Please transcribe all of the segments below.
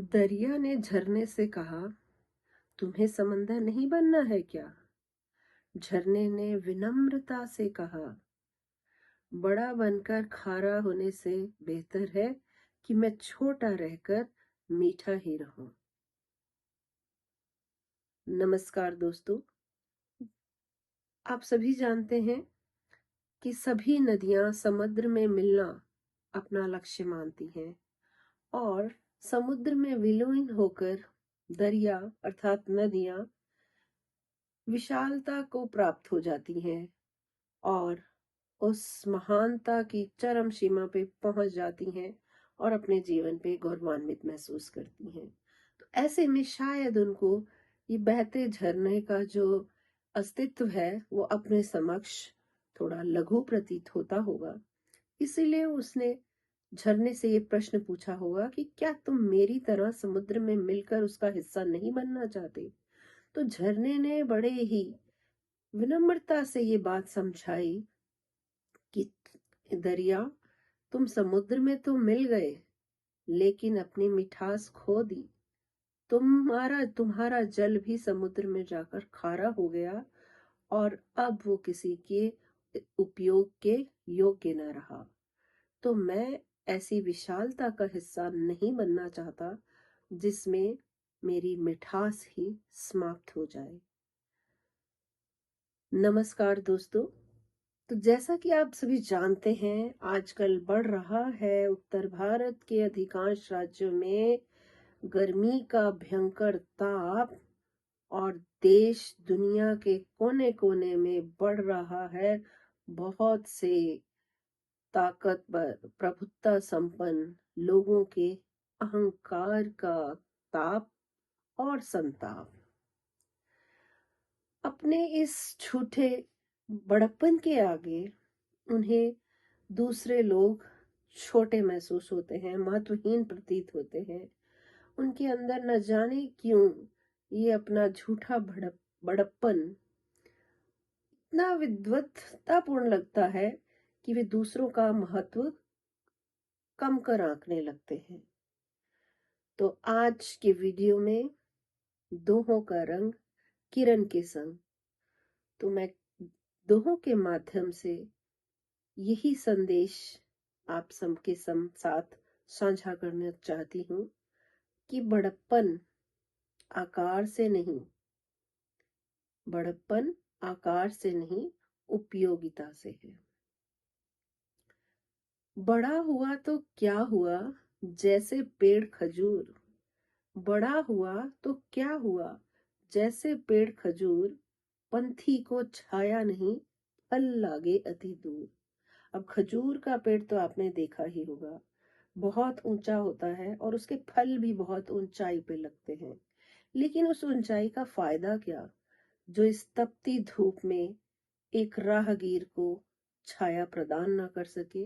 दरिया ने झरने से कहा, तुम्हें समंदर नहीं बनना है क्या? झरने ने विनम्रता से कहा, बड़ा बनकर खारा होने से बेहतर है कि मैं छोटा रहकर मीठा ही रहूं। नमस्कार दोस्तों, आप सभी जानते हैं कि सभी नदियां समुद्र में मिलना अपना लक्ष्य मानती हैं और समुद्र में विलीन होकर दरिया अर्थात नदियां विशालता को प्राप्त हो जाती हैं और उस महानता की चरम सीमा पे पहुंच जाती हैं और अपने जीवन पे गौरवान्वित महसूस करती हैं। तो ऐसे में शायद उनको ये बहते झरने का जो अस्तित्व है वो अपने समक्ष थोड़ा लघु प्रतीत होता होगा। इसीलिए उसने झरने से ये प्रश्न पूछा होगा कि क्या तुम मेरी तरह समुद्र में मिलकर उसका हिस्सा नहीं बनना चाहते? तो झरने ने बड़े ही विनम्रता से ये बात समझाई कि दरिया, तुम समुद्र में तो मिल गए लेकिन अपनी मिठास खो दी। तुम्हारा जल भी समुद्र में जाकर खारा हो गया और अब वो किसी के उपयोग के योग्य न रहा। तो मैं ऐसी विशालता का हिस्सा नहीं बनना चाहता जिसमें मेरी मिठास ही समाप्त हो जाए। नमस्कार दोस्तों, तो जैसा कि आप सभी जानते हैं, आजकल बढ़ रहा है उत्तर भारत के अधिकांश राज्यों में गर्मी का भयंकर ताप और देश दुनिया के कोने कोने में बढ़ रहा है बहुत से ताकतवर प्रभुत्ता संपन्न लोगों के अहंकार का ताप और संताप। अपने इस झूठे बड़प्पन के आगे उन्हें दूसरे लोग छोटे महसूस होते हैं, महत्वहीन प्रतीत होते हैं। उनके अंदर न जाने क्यों ये अपना झूठा बड़प्पन इतना विद्वत्तापूर्ण लगता है कि वे दूसरों का महत्व कम कर आंकने लगते हैं। तो आज के वीडियो में दोहों का रंग किरण के संग, तो मैं दोहों के माध्यम से यही संदेश आप सबके साथ साझा करना चाहती हूँ कि बड़प्पन आकार से नहीं, बड़प्पन आकार से नहीं, उपयोगिता से है। बड़ा हुआ तो क्या हुआ, जैसे पेड़ खजूर। बड़ा हुआ तो क्या हुआ, जैसे पेड़ खजूर। पंथी को छाया नहीं, फल लागे अति दूर। अब खजूर का पेड़ तो आपने देखा ही होगा, बहुत ऊंचा होता है और उसके फल भी बहुत ऊंचाई पे लगते हैं। लेकिन उस ऊंचाई का फायदा क्या, जो इस तपती धूप में एक राहगीर को छाया प्रदान ना कर सके।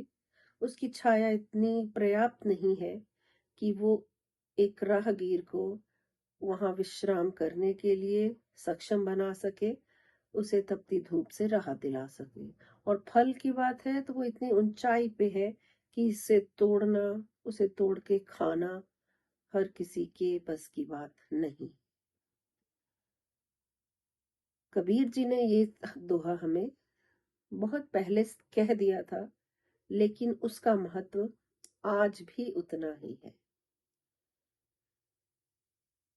उसकी छाया इतनी पर्याप्त नहीं है कि वो एक राहगीर को वहां विश्राम करने के लिए सक्षम बना सके, उसे तपती धूप से राहत दिला सके। और फल की बात है तो वो इतनी ऊंचाई पे है कि इसे तोड़ना, उसे तोड़ के खाना हर किसी के बस की बात नहीं। कबीर जी ने ये दोहा हमें बहुत पहले कह दिया था, लेकिन उसका महत्व आज भी उतना ही है।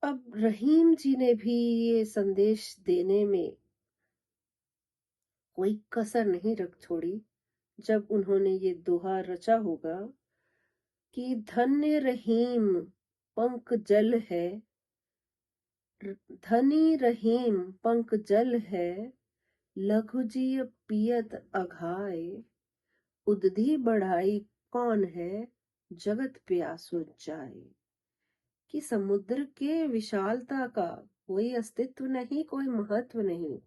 अब रहीम जी ने भी ये संदेश देने में कोई कसर नहीं रख छोड़ी जब उन्होंने ये दोहा रचा होगा कि धन्य रहीम पंक जल है, धनी रहीम पंक जल है, लघुजीय पियत अघाय। उदधि बढ़ाई कौन है, जगत प्यासो जाए। कि समुद्र के विशालता का कोई अस्तित्व नहीं, कोई महत्व नहीं,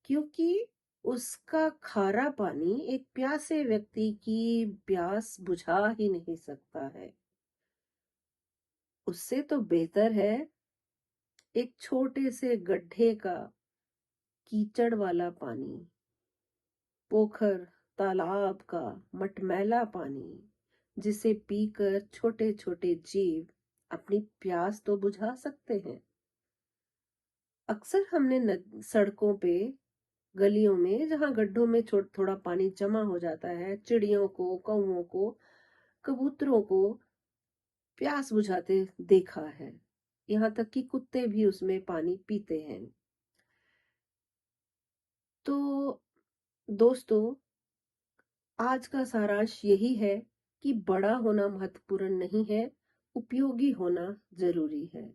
क्योंकि उसका खारा पानी एक प्यासे व्यक्ति की प्यास बुझा ही नहीं सकता है। उससे तो बेहतर है एक छोटे से गड्ढे का कीचड़ वाला पानी, पोखर तालाब का मटमैला पानी, जिसे पीकर छोटे छोटे जीव अपनी प्यास तो बुझा सकते हैं। अक्सर हमने सड़कों पे, गलियों में, जहां गड्ढों में थोड़ा पानी जमा हो जाता है, चिड़ियों को, कौओं को, कबूतरों को प्यास बुझाते देखा है। यहाँ तक कि कुत्ते भी उसमें पानी पीते हैं। तो दोस्तों, आज का सारांश यही है कि बड़ा होना महत्वपूर्ण नहीं है, उपयोगी होना जरूरी है।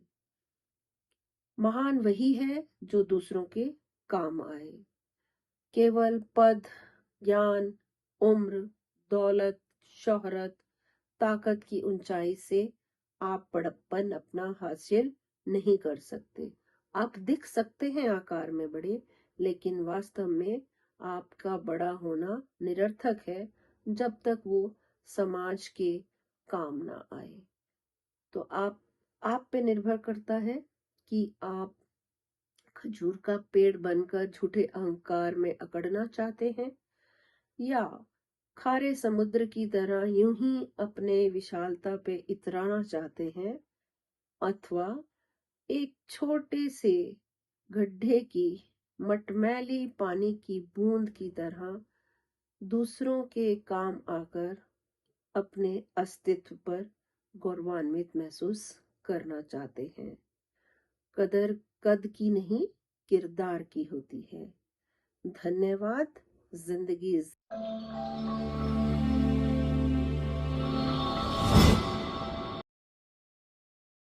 महान वही है जो दूसरों के काम आए। केवल पद, ज्ञान, उम्र, दौलत, शोहरत, ताकत की ऊंचाई से आप बड़प्पन अपना हासिल नहीं कर सकते। आप दिख सकते हैं आकार में बड़े, लेकिन वास्तव में आपका बड़ा होना निरर्थक है जब तक वो समाज के काम ना आए। तो आप पे निर्भर करता है कि आप खजूर का पेड़ बनकर झूठे अहंकार में अकड़ना चाहते हैं, या खारे समुद्र की तरह यूं ही अपने विशालता पे इतराना चाहते हैं, अथवा एक छोटे से गड्ढे की मटमैली पानी की बूंद की तरह दूसरों के काम आकर अपने अस्तित्व पर गौरवान्वित महसूस करना चाहते हैं। कदर कद की नहीं, किरदार की होती है। धन्यवाद। जिंदगी